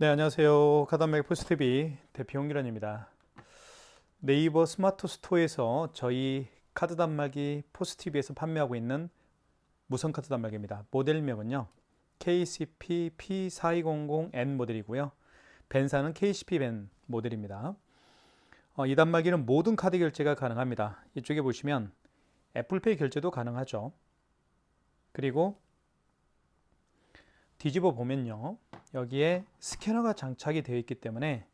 네, 안녕하세요. 카단맥 포스트비 대표 홍기란입니다. 네이버 스마트 스토어에서 저희 카드 단말기 포스트비에서 판매하고 있는 무선 카드 단말기입니다. 모델명은요, KCP P4200N 모델이고요. 벤사는 KCP 벤 모델입니다. 이 단말기는 모든 카드 결제가 가능합니다. 이쪽에 보시면 애플페이 결제도 가능하죠. 그리고 뒤집어 보면요, 여기에 스캐너가 장착이 되어 있기 때문에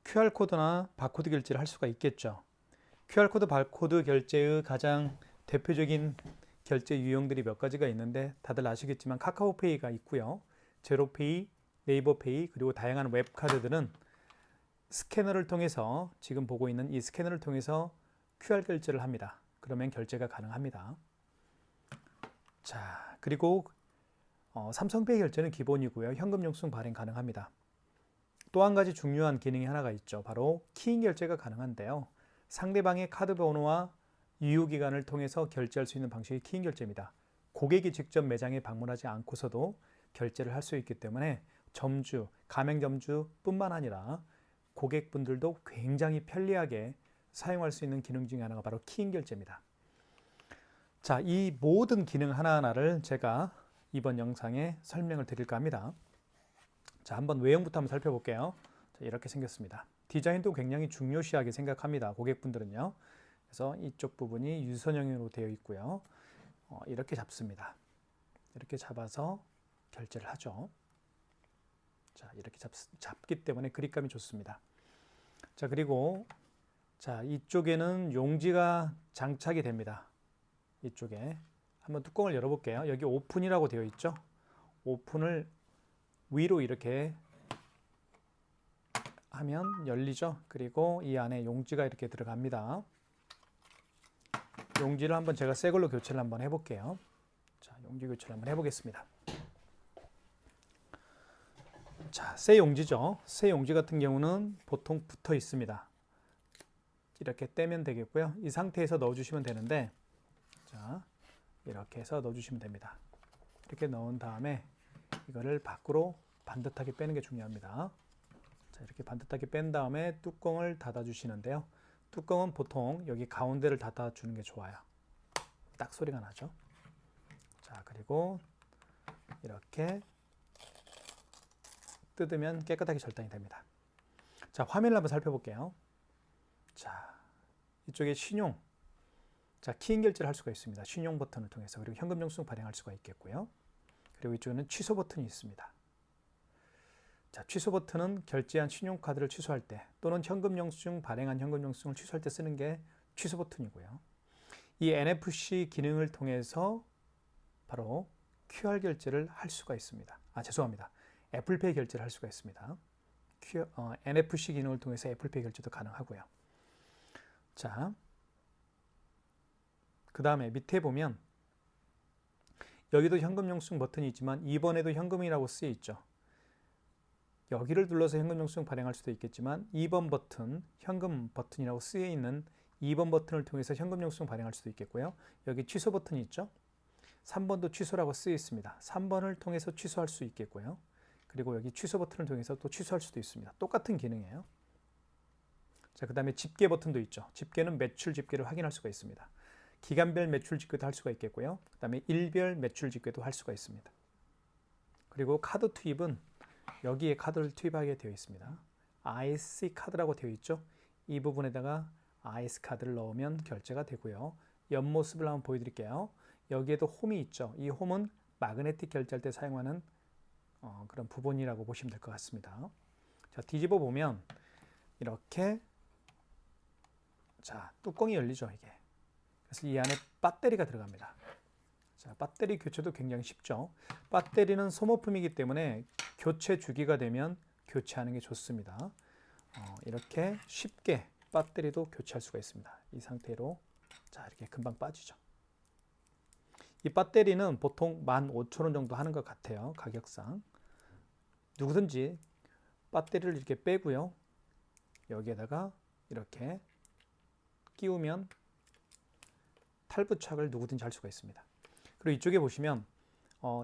QR코드나 바코드 결제를 할 수가 있겠죠. QR코드, 바코드 결제의 가장 대표적인 결제 유형들이 몇 가지가 있는데 다들 아시겠지만 카카오페이가 있고요. 제로페이, 네이버페이, 그리고 다양한 웹카드들은 스캐너를 통해서 지금 보고 있는 이 스캐너를 통해서 QR 결제를 합니다. 그러면 결제가 가능합니다. 자, 그리고 삼성페이 결제는 기본이고요. 현금 영수증 발행 가능합니다. 또 한 가지 중요한 기능이 하나가 있죠. 바로 키인 결제가 가능한데요. 상대방의 카드 번호와 유효기간을 통해서 결제할 수 있는 방식이 키인 결제입니다. 고객이 직접 매장에 방문하지 않고서도 결제를 할 수 있기 때문에 점주, 가맹점주뿐만 아니라 고객분들도 굉장히 편리하게 사용할 수 있는 기능 중에 하나가 바로 키인 결제입니다. 자, 이 모든 기능 하나하나를 제가 이번 영상에 설명을 드릴까 합니다. 자, 한번 외형부터 한번 살펴볼게요. 자, 이렇게 생겼습니다. 디자인도 굉장히 중요시하게 생각합니다. 고객분들은요. 그래서 이쪽 부분이 유선형으로 되어 있고요. 이렇게 잡습니다. 이렇게 잡아서 결제를 하죠. 자, 이렇게 잡기 때문에 그립감이 좋습니다. 자, 그리고 자, 이쪽에는 용지가 장착이 됩니다. 이쪽에 한번 뚜껑을 열어볼게요. 여기 오픈이라고 되어 있죠. 오픈을 위로 이렇게 하면 열리죠. 그리고 이 안에 용지가 이렇게 들어갑니다. 용지를 한번 제가 새 걸로 교체를 한번 해볼게요. 자, 용지 교체를 한번 해보겠습니다. 자, 새 용지죠. 새 용지 같은 경우는 보통 붙어 있습니다. 이렇게 떼면 되겠고요. 이 상태에서 넣어주시면 되는데, 자, 이렇게 해서 넣어주시면 됩니다. 이렇게 넣은 다음에 이거를 밖으로 반듯하게 빼는 게 중요합니다. 자, 이렇게 반듯하게 뺀 다음에 뚜껑을 닫아 주시는데요. 뚜껑은 보통 여기 가운데를 닫아 주는 게 좋아요. 딱 소리가 나죠. 자, 그리고 이렇게 뜯으면 깨끗하게 절단이 됩니다. 자, 화면을 한번 살펴볼게요. 자, 이쪽에 신용, 자, 키인 결제를 할 수가 있습니다. 신용 버튼을 통해서. 그리고 현금 영수증 발행할 수가 있겠고요. 그리고 이쪽에는 취소 버튼이 있습니다. 자, 취소 버튼은 결제한 신용카드를 취소할 때 또는 현금 영수증 발행한 현금 영수증을 취소할 때 쓰는 게 취소 버튼이고요. 이 NFC 기능을 통해서 바로 QR 결제를 할 수가 있습니다. 죄송합니다. 애플페이 결제를 할 수가 있습니다. NFC 기능을 통해서 애플페이 결제도 가능하고요. 자, 그 다음에 밑에 보면 여기도 현금 영수증 버튼이 있지만 이번에도 현금이라고 쓰여 있죠. 여기를 눌러서 현금 영수증 발행할 수도 있겠지만 2번 버튼, 현금 버튼이라고 쓰여 있는 2번 버튼을 통해서 현금 영수증 발행할 수도 있겠고요. 여기 취소 버튼이 있죠. 3번도 취소라고 쓰여 있습니다. 3번을 통해서 취소할 수 있겠고요. 그리고 여기 취소 버튼을 통해서 또 취소할 수도 있습니다. 똑같은 기능이에요. 자, 그 다음에 집계 버튼도 있죠. 집계는 매출 집계를 확인할 수가 있습니다. 기간별 매출 집계도 할 수가 있겠고요. 그 다음에 일별 매출 집계도 할 수가 있습니다. 그리고 카드 투입은 여기에 카드를 투입하게 되어 있습니다. IC 카드라고 되어 있죠. 이 부분에다가 IC 카드를 넣으면 결제가 되고요. 옆모습을 한번 보여드릴게요. 여기에도 홈이 있죠. 이 홈은 마그네틱 결제할 때 사용하는 그런 부분이라고 보시면 될 것 같습니다. 자, 뒤집어 보면 이렇게 자, 뚜껑이 열리죠. 이게. 그래서 이 안에 배터리가 들어갑니다. 자, 배터리 교체도 굉장히 쉽죠. 배터리는 소모품이기 때문에 교체 주기가 되면 교체하는 게 좋습니다. 이렇게 쉽게 배터리도 교체할 수가 있습니다. 이 상태로 자, 이렇게 금방 빠지죠. 이 배터리는 보통 15,000원 정도 하는 것 같아요. 가격상. 누구든지 배터리를 이렇게 빼고요. 여기에다가 이렇게 끼우면 탈부착을 누구든지 할 수가 있습니다. 그리고 이쪽에 보시면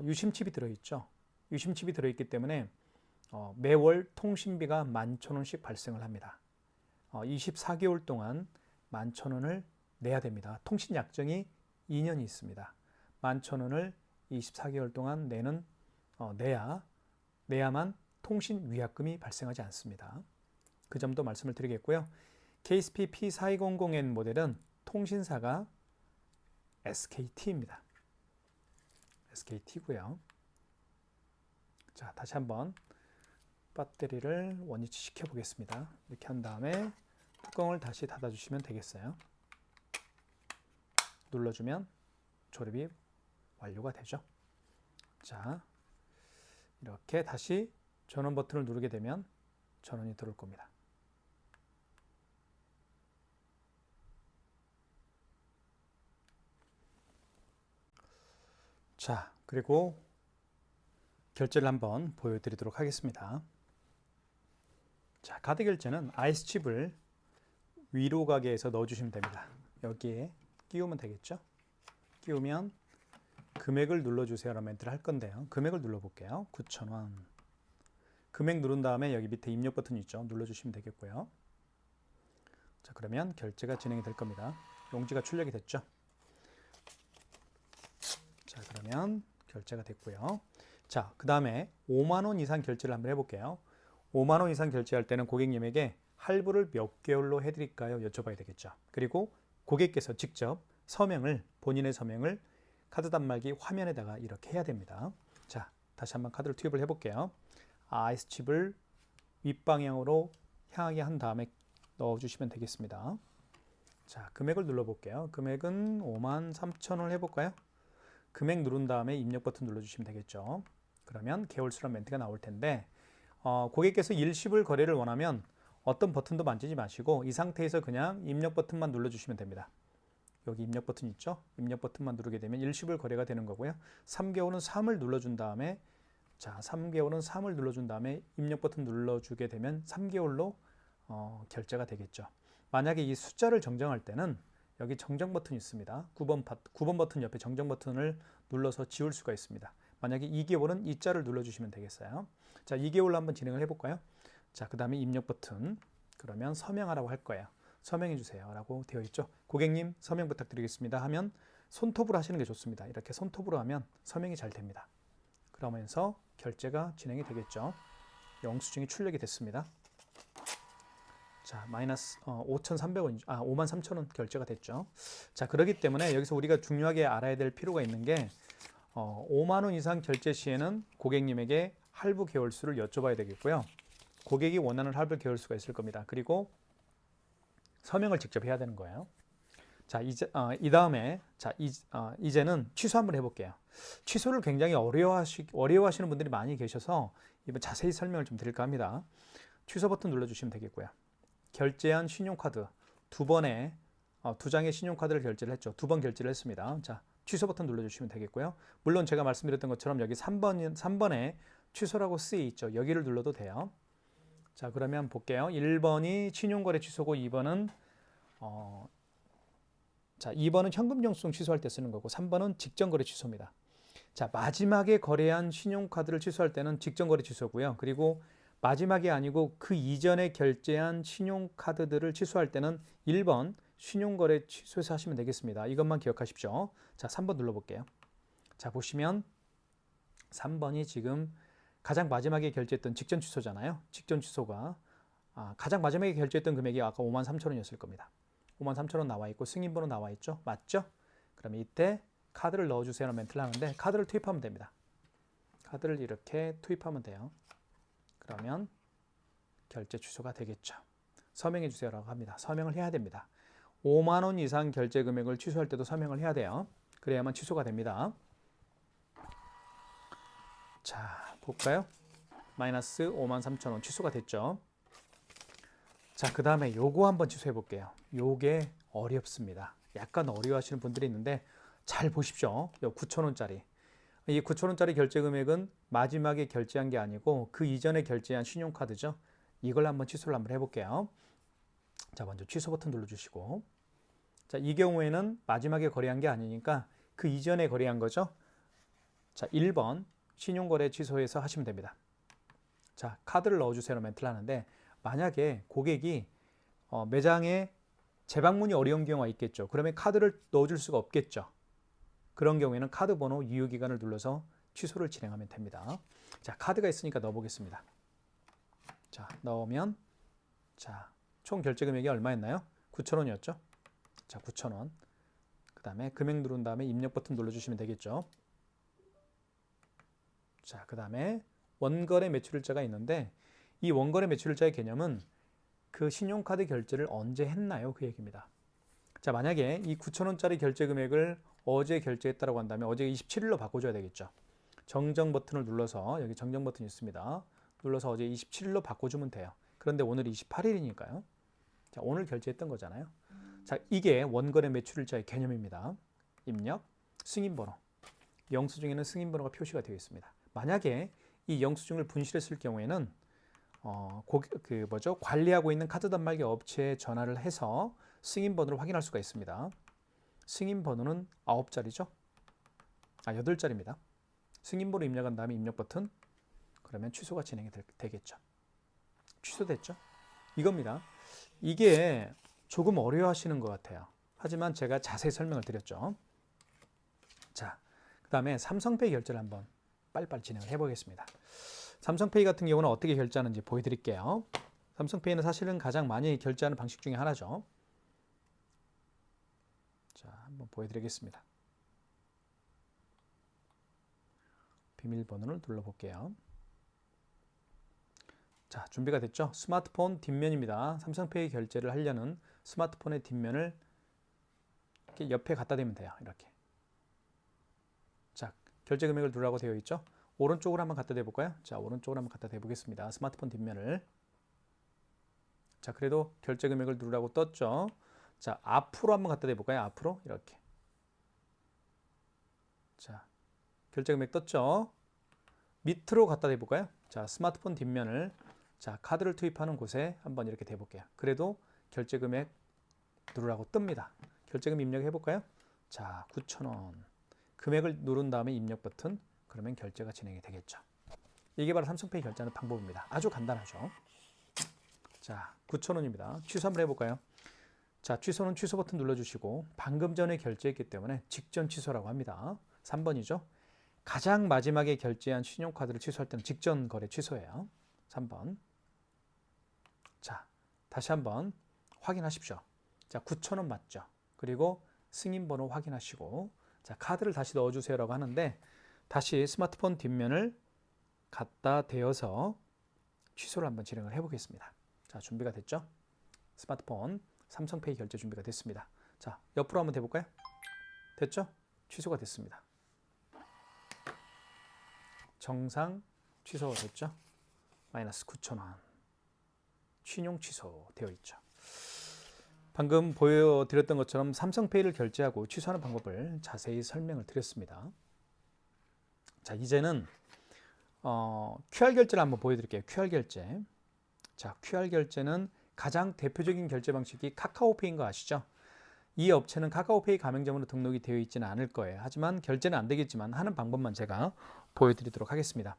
유심칩이 들어있죠. 유심칩이 들어있기 때문에 매월 통신비가 11,000원씩 발생을 합니다. 24개월 동안 11,000원을 내야 됩니다. 통신 약정이 2년이 있습니다. 11,000원을 24개월 동안 내야만 통신 위약금이 발생하지 않습니다. 그 점도 말씀을 드리겠고요. KSP P4200N 모델은 통신사가 SKT입니다. SKT고요. 자, 다시 한번 배터리를 원위치 시켜 보겠습니다. 이렇게 한 다음에 뚜껑을 다시 닫아 주시면 되겠어요. 눌러주면 조립이 완료가 되죠. 자, 이렇게 다시 전원 버튼을 누르게 되면 전원이 들어올 겁니다. 자, 그리고 결제를 한번 보여드리도록 하겠습니다. 자, 카드 결제는 IC칩을 위로 가게에서 넣어주시면 됩니다. 여기에 끼우면 되겠죠? 끼우면 금액을 눌러주세요라는 멘트를 할 건데요. 금액을 눌러볼게요. 9,000원. 금액 누른 다음에 여기 밑에 입력 버튼이 있죠. 눌러주시면 되겠고요. 자, 그러면 결제가 진행이 될 겁니다. 용지가 출력이 됐죠. 자, 그러면 결제가 됐고요. 자, 그 다음에 5만 원 이상 결제를 한번 해볼게요. 5만 원 이상 결제할 때는 고객님에게 할부를 몇 개월로 해드릴까요? 여쭤봐야 되겠죠. 그리고 고객께서 직접 본인의 서명을 카드 단말기 화면에다가 이렇게 해야 됩니다. 자, 다시 한번 카드를 투입을 해볼게요. IC칩을 윗방향으로 향하게 한 다음에 넣어주시면 되겠습니다. 자, 금액을 눌러볼게요. 금액은 53,000원을 해볼까요? 금액 누른 다음에 입력 버튼 눌러주시면 되겠죠. 그러면 개월수란 멘트가 나올 텐데 고객께서 일시불 거래를 원하면 어떤 버튼도 만지지 마시고 이 상태에서 그냥 입력 버튼만 눌러주시면 됩니다. 여기 입력 버튼 있죠? 입력 버튼만 누르게 되면 일시불 거래가 되는 거고요. 3개월은 3을 눌러준 다음에 3개월은 3을 눌러준 다음에 입력 버튼 눌러주게 되면 3개월로 결제가 되겠죠. 만약에 이 숫자를 정정할 때는 여기 정정 버튼이 있습니다. 9번 버튼 옆에 정정 버튼을 눌러서 지울 수가 있습니다. 만약에 2개월은 이 자를 눌러주시면 되겠어요. 자, 2개월로 한번 진행을 해볼까요? 자, 그 다음에 입력 버튼. 그러면 서명하라고 할 거예요. 서명해 주세요 라고 되어 있죠. 고객님 서명 부탁드리겠습니다 하면 손톱으로 하시는 게 좋습니다. 이렇게 손톱으로 하면 서명이 잘 됩니다. 그러면서 결제가 진행이 되겠죠. 영수증이 출력이 됐습니다. 자, 마이너스 5,300원, 53,000원 결제가 됐죠. 자, 그렇기 때문에 여기서 우리가 중요하게 알아야 될 필요가 있는 게 5만 원 이상 결제 시에는 고객님에게 할부 개월수를 여쭤봐야 되겠고요. 고객이 원하는 할부 개월수가 있을 겁니다. 그리고 서명을 직접 해야 되는 거예요. 자, 이 다음에 이제는 취소 한번 해볼게요. 취소를 굉장히 어려워하시는 분들이 많이 계셔서 이번 자세히 설명을 좀 드릴까 합니다. 취소 버튼 눌러주시면 되겠고요. 결제한 신용카드 두 장의 신용카드를 결제를 했죠. 2번 결제를 했습니다. 자, 취소 버튼 눌러주시면 되겠고요. 물론 제가 말씀드렸던 것처럼 여기 3번에 취소라고 쓰여 있죠. 여기를 눌러도 돼요. 자, 그러면 볼게요. 1번이 신용거래 취소고 2번은 현금 영수증 취소할 때 쓰는 거고 3번은 직전거래 취소입니다. 자, 마지막에 거래한 신용카드를 취소할 때는 직전거래 취소고요. 그리고 마지막이 아니고 그 이전에 결제한 신용카드들을 취소할 때는 1번 신용거래 취소해서 하시면 되겠습니다. 이것만 기억하십시오. 자, 3번 눌러볼게요. 자, 보시면 3번이 지금 가장 마지막에 결제했던 직전 취소잖아요. 직전 취소가 가장 마지막에 결제했던 금액이 아까 53,000원이었을 겁니다. 53,000원 나와 있고 승인번호 나와 있죠. 맞죠? 그러면 이때 카드를 넣어주세요 라는 멘트를 하는데 카드를 투입하면 됩니다. 카드를 이렇게 투입하면 돼요. 그러면 결제 취소가 되겠죠. 서명해 주세요라고 합니다. 서명을 해야 됩니다. 5만 원 이상 결제 금액을 취소할 때도 서명을 해야 돼요. 그래야만 취소가 됩니다. 자, 볼까요? 마이너스 53,000원 취소가 됐죠. 자, 그 다음에 요거 한번 취소해 볼게요. 요게 어렵습니다. 약간 어려워하시는 분들이 있는데 잘 보십시오. 요 9,000원짜리. 이 9,000원짜리 결제 금액은 마지막에 결제한 게 아니고 그 이전에 결제한 신용카드죠. 이걸 한번 취소를 한번 해볼게요. 자, 먼저 취소 버튼 눌러주시고 자, 이 경우에는 마지막에 거래한 게 아니니까 그 이전에 거래한 거죠. 자, 1번 신용거래 취소해서 하시면 됩니다. 자, 카드를 넣어주세요 멘트를 하는데 만약에 고객이 매장에 재방문이 어려운 경우가 있겠죠. 그러면 카드를 넣어줄 수가 없겠죠. 그런 경우에는 카드 번호 유효기간을 눌러서 취소를 진행하면 됩니다. 자, 카드가 있으니까 넣어보겠습니다. 자, 넣으면 자, 총 결제 금액이 얼마였나요? 9,000원이었죠. 자, 9,000원. 그 다음에 금액 누른 다음에 입력 버튼 눌러주시면 되겠죠. 자, 그 다음에 원거래 매출일자가 있는데 이 원거래 매출일자의 개념은 그 신용카드 결제를 언제 했나요? 그 얘기입니다. 자, 만약에 이 9,000원짜리 결제 금액을 어제 결제했다고 한다면 어제 27일로 바꿔줘야 되겠죠. 정정 버튼을 눌러서 여기 정정 버튼이 있습니다. 눌러서 어제 27일로 바꿔주면 돼요. 그런데 오늘이 28일이니까요. 자, 오늘 결제했던 거잖아요. 자, 이게 원거래 매출일자의 개념입니다. 입력, 승인번호. 영수증에는 승인번호가 표시가 되어 있습니다. 만약에 이 영수증을 분실했을 경우에는 관리하고 있는 카드 단말기 업체에 전화를 해서 승인번호를 확인할 수가 있습니다. 승인번호는 9자리죠? 8자리입니다. 승인번호 입력한 다음에 입력 버튼. 그러면 취소가 진행이 되겠죠. 취소됐죠? 이겁니다. 이게 조금 어려워하시는 것 같아요. 하지만 제가 자세히 설명을 드렸죠. 자, 그 다음에 삼성페이 결제를 한번 빨리빨리 진행을 해보겠습니다. 삼성페이 같은 경우는 어떻게 결제하는지 보여드릴게요. 삼성페이는 사실은 가장 많이 결제하는 방식 중에 하나죠. 자, 한번 보여드리겠습니다. 비밀번호를 눌러볼게요. 자, 준비가 됐죠? 스마트폰 뒷면입니다. 삼성페이 결제를 하려는 스마트폰의 뒷면을 이렇게 옆에 갖다 대면 돼요. 이렇게. 자, 결제 금액을 누르라고 되어 있죠? 오른쪽으로 한번 갖다 대볼까요? 자, 오른쪽으로 한번 갖다 대보겠습니다. 스마트폰 뒷면을. 자, 그래도 결제 금액을 누르라고 떴죠? 자, 앞으로 한번 갖다 대볼까요? 앞으로 이렇게. 자, 결제 금액 떴죠? 밑으로 갖다 대볼까요? 자, 스마트폰 뒷면을 자, 카드를 투입하는 곳에 한번 이렇게 대볼게요. 그래도 결제 금액 누르라고 뜹니다. 결제금 입력해 볼까요? 자, 9,000원. 금액을 누른 다음에 입력 버튼. 그러면 결제가 진행이 되겠죠. 이게 바로 삼성페이 결제하는 방법입니다. 아주 간단하죠. 자, 9,000원입니다. 취소 한번 해볼까요? 자, 취소는 취소 버튼 눌러주시고 방금 전에 결제했기 때문에 직전 취소라고 합니다. 3번이죠. 가장 마지막에 결제한 신용카드를 취소할 때는 직전 거래 취소예요. 3번. 자, 다시 한번 확인하십시오. 자, 9,000원 맞죠? 그리고 승인번호 확인하시고 자, 카드를 다시 넣어주세요라고 하는데 다시 스마트폰 뒷면을 갖다 대어서 취소를 한번 진행을 해보겠습니다. 자, 준비가 됐죠? 스마트폰 삼성페이 결제 준비가 됐습니다. 자, 옆으로 한번 대볼까요? 됐죠? 취소가 됐습니다. 정상 취소가 됐죠? 마이너스 9,000원. 신용 취소 되어 있죠. 방금 보여드렸던 것처럼 삼성페이를 결제하고 취소하는 방법을 자세히 설명을 드렸습니다. 자, 이제는 QR 결제를 한번 보여드릴게요. QR 결제. 자, QR 결제는 가장 대표적인 결제 방식이 카카오페이인 거 아시죠? 이 업체는 카카오페이 가맹점으로 등록이 되어 있지는 않을 거예요. 하지만 결제는 안 되겠지만 하는 방법만 제가 보여드리도록 하겠습니다.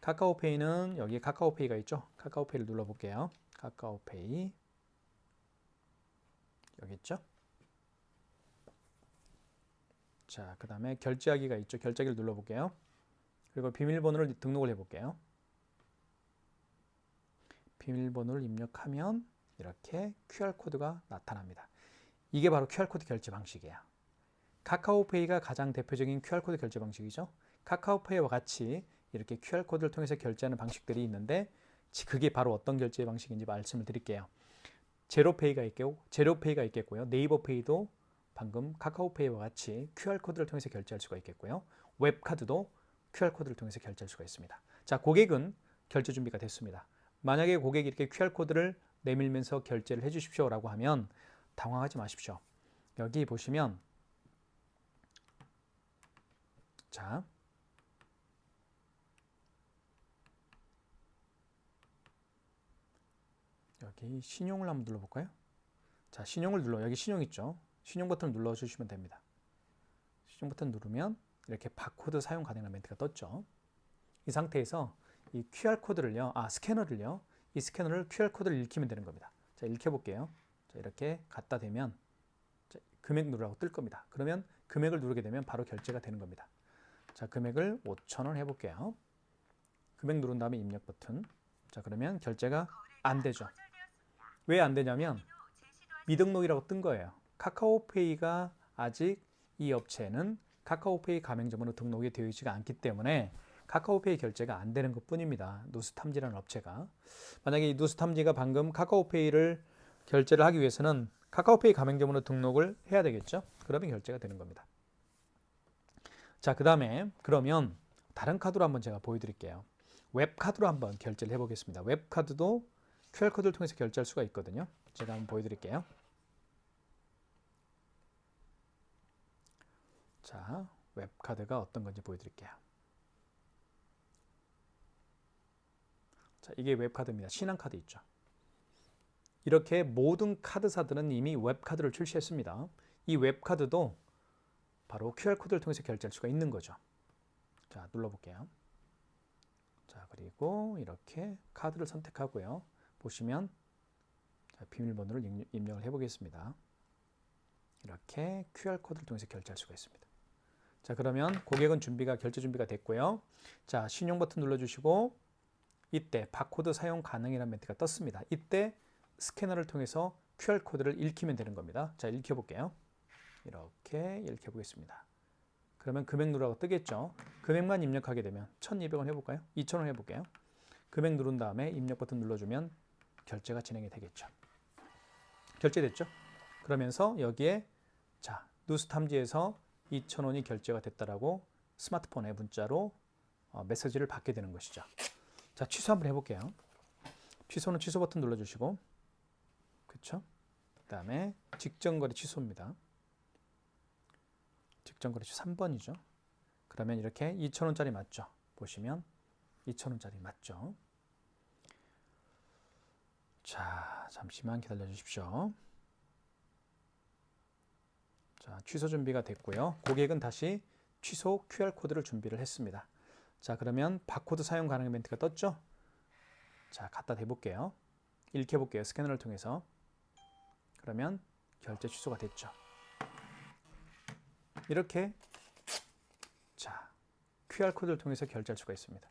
카카오페이는 여기 카카오페이가 있죠? 카카오페이를 눌러볼게요. 카카오페이 여기 있죠? 자, 그 다음에 결제하기가 있죠? 결제하기를 눌러볼게요. 그리고 비밀번호를 등록을 해볼게요. 비밀번호를 입력하면 이렇게 QR코드가 나타납니다. 이게 바로 QR코드 결제 방식이에요. 카카오페이가 가장 대표적인 QR코드 결제 방식이죠. 카카오페이와 같이 이렇게 QR코드를 통해서 결제하는 방식들이 있는데 그게 바로 어떤 결제 방식인지 말씀을 드릴게요. 제로페이가 있겠고요. 네이버페이도 방금 카카오페이와 같이 QR코드를 통해서 결제할 수가 있겠고요. 웹카드도 QR코드를 통해서 결제할 수가 있습니다. 자, 고객은 결제 준비가 됐습니다. 만약에 고객이 이렇게 QR코드를 내밀면서 결제를 해주십시오라고 하면 당황하지 마십시오. 여기 보시면 자, 여기 신용을 한번 눌러볼까요? 자, 신용을 여기 신용 있죠? 신용 버튼을 눌러주시면 됩니다. 신용 버튼 누르면 이렇게 바코드 사용 가능한 멘트가 떴죠. 이 상태에서 이 QR코드를요, 스캐너를요, 이 스캐너를 QR코드를 읽히면 되는 겁니다. 자, 읽혀볼게요. 자, 이렇게 갖다 대면 자, 금액 누르라고 뜰 겁니다. 그러면 금액을 누르게 되면 바로 결제가 되는 겁니다. 자, 금액을 5,000원 해볼게요. 금액 누른 다음에 입력 버튼. 자, 그러면 결제가 안 되죠. 왜 안 되냐면 미등록이라고 뜬 거예요. 카카오페이가 아직 이 업체는 카카오페이 가맹점으로 등록이 되어 있지가 않기 때문에 카카오페이 결제가 안 되는 것 뿐입니다. 누스탐지라는 업체가. 만약에 이 누스탐지가 방금 카카오페이를 결제를 하기 위해서는 카카오페이 가맹점으로 등록을 해야 되겠죠. 그러면 결제가 되는 겁니다. 자, 그 다음에 그러면 다른 카드로 한번 제가 보여드릴게요. 웹카드로 한번 결제를 해보겠습니다. 웹카드도 QR코드를 통해서 결제할 수가 있거든요. 제가 한번 보여드릴게요. 자, 웹카드가 어떤 건지 보여드릴게요. 자, 이게 웹카드입니다. 신한카드 있죠. 이렇게 모든 카드사들은 이미 웹카드를 출시했습니다. 이 웹카드도 바로 QR코드를 통해서 결제할 수가 있는 거죠. 자, 눌러볼게요. 자, 그리고 이렇게 카드를 선택하고요. 보시면 자, 비밀번호를 입력을 해보겠습니다. 이렇게 QR코드를 통해서 결제할 수가 있습니다. 자, 그러면 고객은 결제 준비가 됐고요. 자, 신용 버튼 눌러주시고 이때 바코드 사용 가능이라는 멘트가 떴습니다. 이때 스캐너를 통해서 QR코드를 읽히면 되는 겁니다. 자, 읽혀볼게요. 이렇게 읽혀보겠습니다. 그러면 금액 누르라고 뜨겠죠. 금액만 입력하게 되면 1,200원 해볼까요? 2,000원 해볼게요. 금액 누른 다음에 입력 버튼 눌러주면 결제가 진행이 되겠죠. 결제됐죠? 그러면서 여기에 자, 누스탐지에서 2,000원이 결제가 됐다라고 스마트폰에 문자로 메시지를 받게 되는 것이죠. 자, 취소 한번 해볼게요. 취소는 취소 버튼 눌러주시고, 그렇죠? 그 다음에 직전거래 취소입니다. 직전거래 취소 3번이죠. 그러면 이렇게 2,000원짜리 맞죠? 보시면 2,000원짜리 맞죠? 자, 잠시만 기다려 주십시오. 자, 취소 준비가 됐고요. 고객은 다시 취소 QR코드를 준비를 했습니다. 자, 그러면 바코드 사용 가능 멘트가 떴죠? 자, 갖다 대볼게요. 읽혀볼게요. 스캐너를 통해서. 그러면 결제 취소가 됐죠. 이렇게 자, QR코드를 통해서 결제할 수가 있습니다.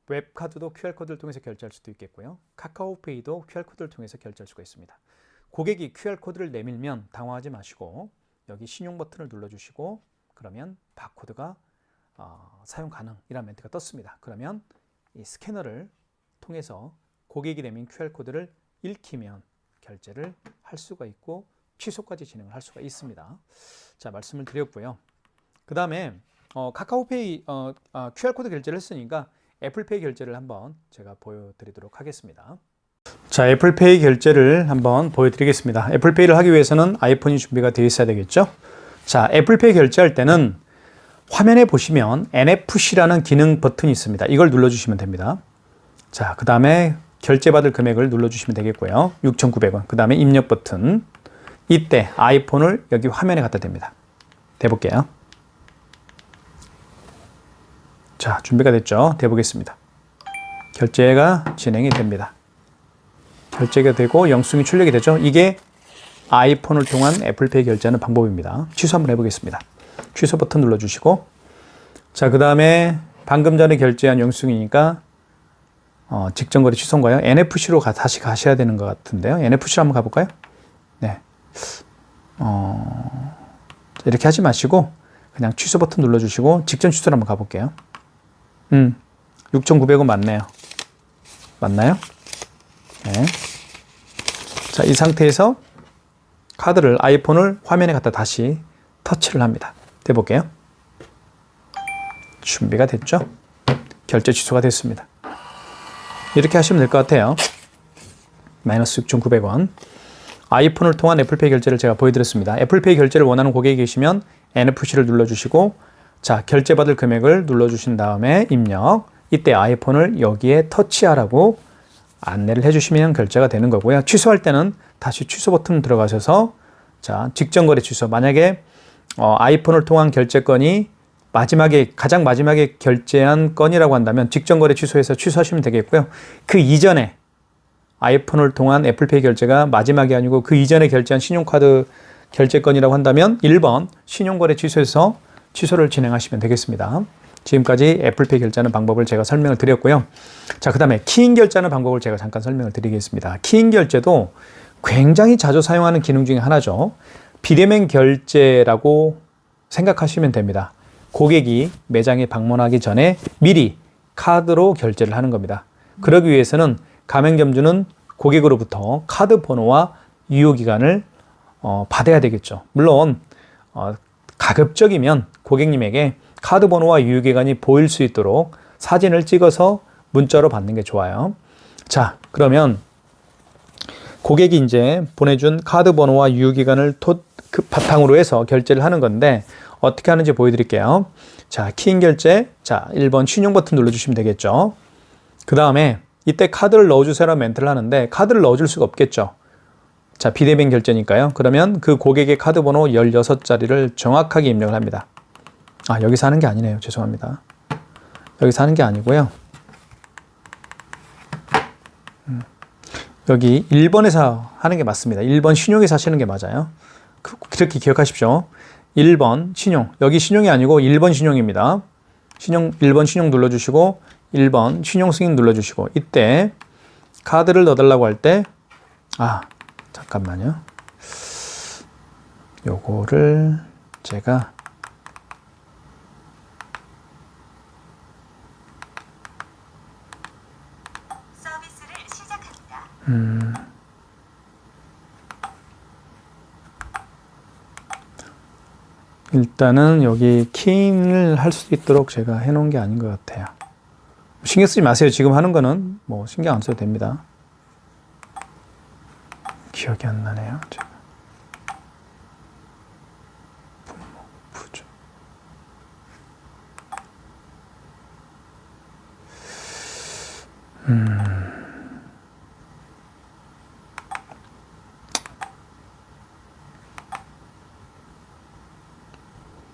웹카드도 QR코드를 통해서 결제할 수도 있겠고요. 카카오페이도 QR코드를 통해서 결제할 수가 있습니다. 고객이 QR코드를 내밀면 당황하지 마시고 여기 신용 버튼을 눌러주시고 그러면 바코드가 사용 가능이라는 멘트가 떴습니다. 그러면 이 스캐너를 통해서 고객이 내민 QR코드를 읽히면 결제를 할 수가 있고 취소까지 진행을 할 수가 있습니다. 자, 말씀을 드렸고요. 그 다음에 카카오페이 QR코드 결제를 했으니까 애플페이 결제를 한번 제가 보여드리도록 하겠습니다. 자, 애플페이 결제를 한번 보여드리겠습니다. 애플페이를 하기 위해서는 아이폰이 준비가 되어 있어야 되겠죠. 자, 애플페이 결제할 때는 화면에 보시면 NFC라는 기능 버튼이 있습니다. 이걸 눌러주시면 됩니다. 자, 그 다음에 결제받을 금액을 눌러주시면 되겠고요. 6,900원. 그 다음에 입력 버튼. 이때 아이폰을 여기 화면에 갖다 댑니다. 대볼게요. 자, 준비가 됐죠? 대보겠습니다. 결제가 진행이 됩니다. 결제가 되고 영수증이 출력이 되죠? 이게 아이폰을 통한 애플페이 결제하는 방법입니다. 취소 한번 해보겠습니다. 취소 버튼 눌러주시고 자, 그 다음에 방금 전에 결제한 영수증이니까 직전거래 취소인가요? NFC로 다시 가셔야 되는 것 같은데요. NFC로 한번 가볼까요? 네. 이렇게 하지 마시고 그냥 취소 버튼 눌러주시고 직전 취소를 한번 가볼게요. 6,900원 맞네요. 맞나요? 네. 자, 이 상태에서 카드를 아이폰을 화면에 갖다 다시 터치를 합니다. 대볼게요. 준비가 됐죠? 결제 취소가 됐습니다. 이렇게 하시면 될 것 같아요. 마이너스 6,900원. 아이폰을 통한 애플페이 결제를 제가 보여드렸습니다. 애플페이 결제를 원하는 고객이 계시면 NFC를 눌러주시고 자, 결제받을 금액을 눌러주신 다음에 입력. 이때 아이폰을 여기에 터치하라고 안내를 해주시면 결제가 되는 거고요. 취소할 때는 다시 취소 버튼 들어가셔서 자, 직전거래 취소. 만약에 아이폰을 통한 결제건이 가장 마지막에 결제한 건이라고 한다면 직전 거래 취소해서 취소하시면 되겠고요. 그 이전에 아이폰을 통한 애플페이 결제가 마지막이 아니고 그 이전에 결제한 신용카드 결제 건이라고 한다면 1번 신용거래 취소해서 취소를 진행하시면 되겠습니다. 지금까지 애플페이 결제하는 방법을 제가 설명을 드렸고요. 자, 그 다음에 키인 결제하는 방법을 제가 잠깐 설명을 드리겠습니다. 키인 결제도 굉장히 자주 사용하는 기능 중에 하나죠. 비대면 결제라고 생각하시면 됩니다. 고객이 매장에 방문하기 전에 미리 카드로 결제를 하는 겁니다. 그러기 위해서는 가맹점주는 고객으로부터 카드 번호와 유효기간을 받아야 되겠죠. 물론 가급적이면 고객님에게 카드 번호와 유효기간이 보일 수 있도록 사진을 찍어서 문자로 받는 게 좋아요. 자, 그러면 고객이 이제 보내준 카드 번호와 유효기간을 그 바탕으로 해서 결제를 하는 건데 어떻게 하는지 보여드릴게요. 자, 키인 결제. 자, 1번 신용 버튼 눌러주시면 되겠죠. 그 다음에 이때 카드를 넣어주세요라는 멘트를 하는데 카드를 넣어줄 수가 없겠죠. 자, 비대면 결제니까요. 그러면 그 고객의 카드 번호 16자리를 정확하게 입력을 합니다. 아, 여기서 하는 게 아니네요. 죄송합니다. 여기서 하는 게 아니고요. 여기 1번에서 하는 게 맞습니다. 1번 신용에서 하시는 게 맞아요. 그렇게 기억하십시오. 1번 신용. 여기 신용이 아니고 1번 신용입니다. 1번 신용 눌러주시고 1번 신용 승인 눌러주시고 이때 카드를 넣어달라고 할 때 잠깐만요. 요거를 제가 서비스를 시작합니다. 일단은 여기 키인을 할 수 있도록 제가 해놓은 게 아닌 것 같아요. 신경 쓰지 마세요. 지금 하는 거는 뭐 신경 안 써도 됩니다. 기억이 안 나네요. 제가. 부조.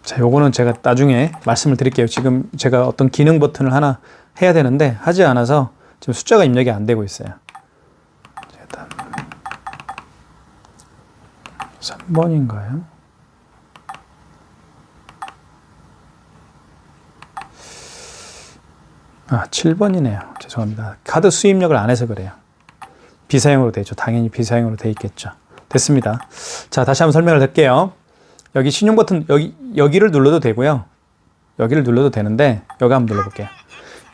자, 요거는 제가 나중에 말씀을 드릴게요. 지금 제가 어떤 기능 버튼을 하나 해야 되는데 하지 않아서 지금 숫자가 입력이 안 되고 있어요. 일단 3번인가요? 아, 7번이네요. 죄송합니다. 카드 수입력을 안 해서 그래요. 비사용으로 되죠. 당연히 비사용으로 돼 있겠죠. 됐습니다. 자, 다시 한번 설명을 할게요. 여기 신용 버튼 여기를 눌러도 되고요. 여기를 눌러도 되는데 여기 한번 눌러볼게요.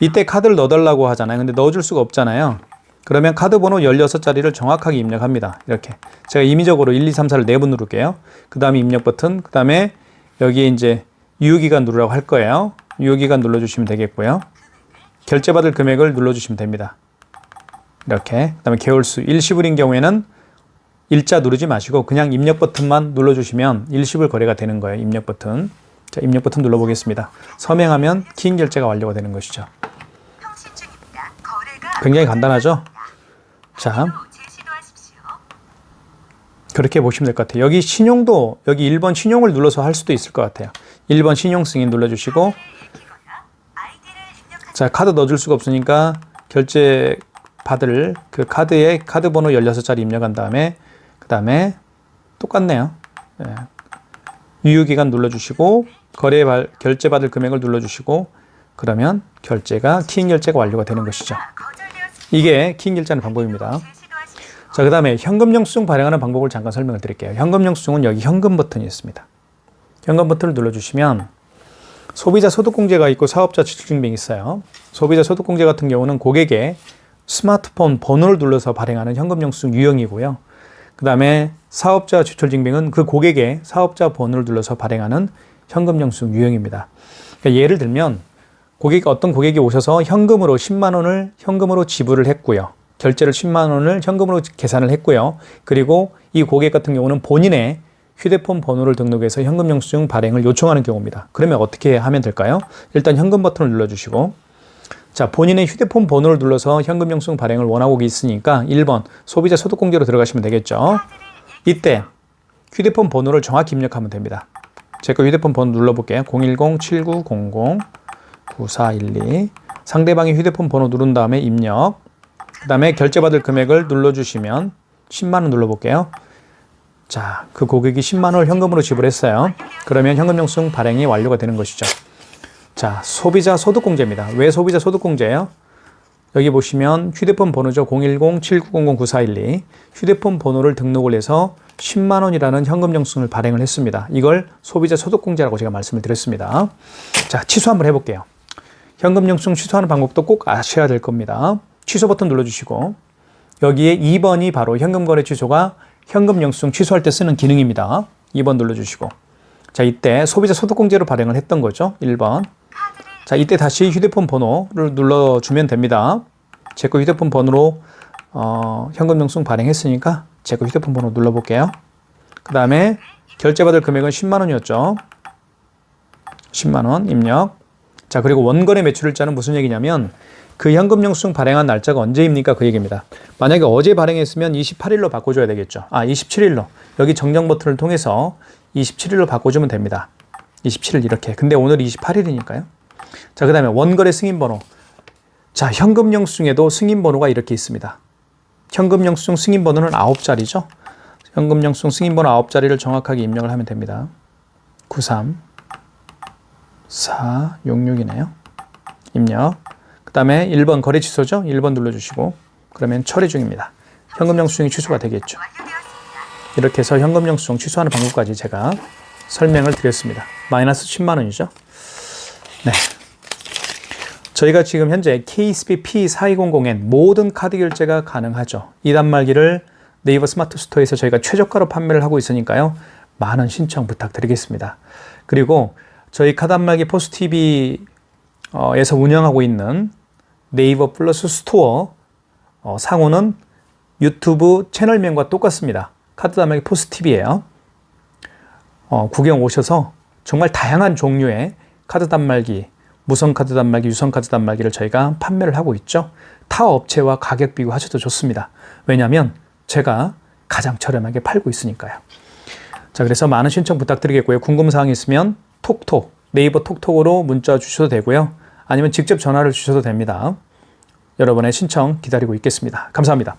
이때 카드를 넣어달라고 하잖아요. 근데 넣어줄 수가 없잖아요. 그러면 카드 번호 16자리를 정확하게 입력합니다. 이렇게 제가 임의적으로 1, 2, 3, 4를 4번 누를게요. 그 다음에 입력 버튼, 그 다음에 여기에 이제 유효기간 누르라고 할 거예요. 유효기간 눌러주시면 되겠고요. 결제받을 금액을 눌러주시면 됩니다. 이렇게. 그 다음에 개월수 일시불인 경우에는 일자 누르지 마시고 그냥 입력 버튼만 눌러주시면 일시불 거래가 되는 거예요. 입력 버튼. 자, 입력 버튼 눌러보겠습니다. 서명하면 키인 결제가 완료가 되는 것이죠. 굉장히 간단하죠? 자, 그렇게 보시면 될 것 같아요. 여기 신용도 여기 1번 신용을 눌러서 할 수도 있을 것 같아요. 1번 신용 승인 눌러주시고 자, 카드 넣어줄 수가 없으니까 결제 받을 그 카드에 카드 번호 16자리 입력한 다음에 그 다음에 똑같네요. 네. 유효기간 눌러주시고 결제 받을 금액을 눌러주시고 그러면 결제가 키인 결제가 완료가 되는 것이죠. 이게 키인 결제하는 방법입니다. 자, 그 다음에 현금 영수증 발행하는 방법을 잠깐 설명을 드릴게요. 현금 영수증은 여기 현금 버튼이 있습니다. 현금 버튼을 눌러주시면 소비자 소득공제가 있고 사업자 지출증빙이 있어요. 소비자 소득공제 같은 경우는 고객의 스마트폰 번호를 눌러서 발행하는 현금 영수증 유형이고요. 그 다음에 사업자 지출증빙은 그 고객의 사업자 번호를 눌러서 발행하는 현금 영수증 유형입니다. 그러니까 예를 들면 어떤 고객이 오셔서 현금으로 10만 원을 현금으로 지불을 했고요. 결제를 10만 원을 현금으로 계산을 했고요. 그리고 이 고객 같은 경우는 본인의 휴대폰 번호를 등록해서 현금 영수증 발행을 요청하는 경우입니다. 그러면 어떻게 하면 될까요? 일단 현금 버튼을 눌러주시고 자, 본인의 휴대폰 번호를 눌러서 현금 영수증 발행을 원하고 있으니까 1번 소비자 소득공제로 들어가시면 되겠죠. 이때 휴대폰 번호를 정확히 입력하면 됩니다. 제 거 휴대폰 번호 눌러볼게요. 010-7900-9412. 상대방의 휴대폰 번호 누른 다음에 입력. 그 다음에 결제받을 금액을 눌러주시면 10만 원 눌러볼게요. 자, 그 고객이 10만 원을 현금으로 지불했어요. 그러면 현금영수증 발행이 완료가 되는 것이죠. 자, 소비자 소득공제입니다. 왜 소비자 소득공제예요? 여기 보시면 휴대폰 번호죠. 010-7900-9412. 휴대폰 번호를 등록을 해서 10만 원이라는 현금영수증을 발행을 했습니다. 이걸 소비자 소득공제라고 제가 말씀을 드렸습니다. 자, 취소 한번 해볼게요. 현금영수증 취소하는 방법도 꼭 아셔야 될 겁니다. 취소 버튼 눌러주시고 여기에 2번이 바로 현금거래 취소가 현금영수증 취소할 때 쓰는 기능입니다. 2번 눌러주시고 자, 이때 소비자 소득공제로 발행을 했던 거죠. 1번. 자, 이때 다시 휴대폰 번호를 눌러주면 됩니다. 제 거 휴대폰 번호로 현금영수증 발행했으니까 제 거 휴대폰 번호 눌러볼게요. 그 다음에 결제받을 금액은 10만 원이었죠. 10만 원 입력. 자, 그리고 원거래 매출일자는 무슨 얘기냐면 그 현금영수증 발행한 날짜가 언제입니까? 그 얘기입니다. 만약에 어제 발행했으면 28일로 바꿔줘야 되겠죠. 27일로. 여기 정정 버튼을 통해서 27일로 바꿔주면 됩니다. 27일 이렇게. 근데 오늘 28일이니까요. 자, 그 다음에 원거래 승인번호. 자, 현금영수증에도 승인번호가 이렇게 있습니다. 현금영수증 승인번호는 9자리죠. 현금영수증 승인번호 9자리를 정확하게 입력을 하면 됩니다. 93466이네요. 입력. 그 다음에 1번 거래 취소죠. 1번 눌러주시고 그러면 처리 중입니다. 현금영수증이 취소가 되겠죠. 이렇게 해서 현금영수증 취소하는 방법까지 제가 설명을 드렸습니다. 마이너스 10만 원이죠. 네. 저희가 지금 현재 KSP P4200N 모든 카드 결제가 가능하죠. 이 단말기를 네이버 스마트 스토어에서 저희가 최저가로 판매를 하고 있으니까요. 많은 신청 부탁드리겠습니다. 그리고 저희 카드 단말기 포스TV에서 운영하고 있는 네이버 플러스 스토어 상호는 유튜브 채널명과 똑같습니다. 카드 단말기 포스TV예요. 구경 오셔서 정말 다양한 종류의 카드 단말기, 무선 카드 단말기, 유선 카드 단말기를 저희가 판매를 하고 있죠. 타 업체와 가격 비교하셔도 좋습니다. 왜냐하면 제가 가장 저렴하게 팔고 있으니까요. 자, 그래서 많은 신청 부탁드리겠고요. 궁금사항이 있으면 톡톡, 네이버 톡톡으로 문자 주셔도 되고요. 아니면 직접 전화를 주셔도 됩니다. 여러분의 신청 기다리고 있겠습니다. 감사합니다.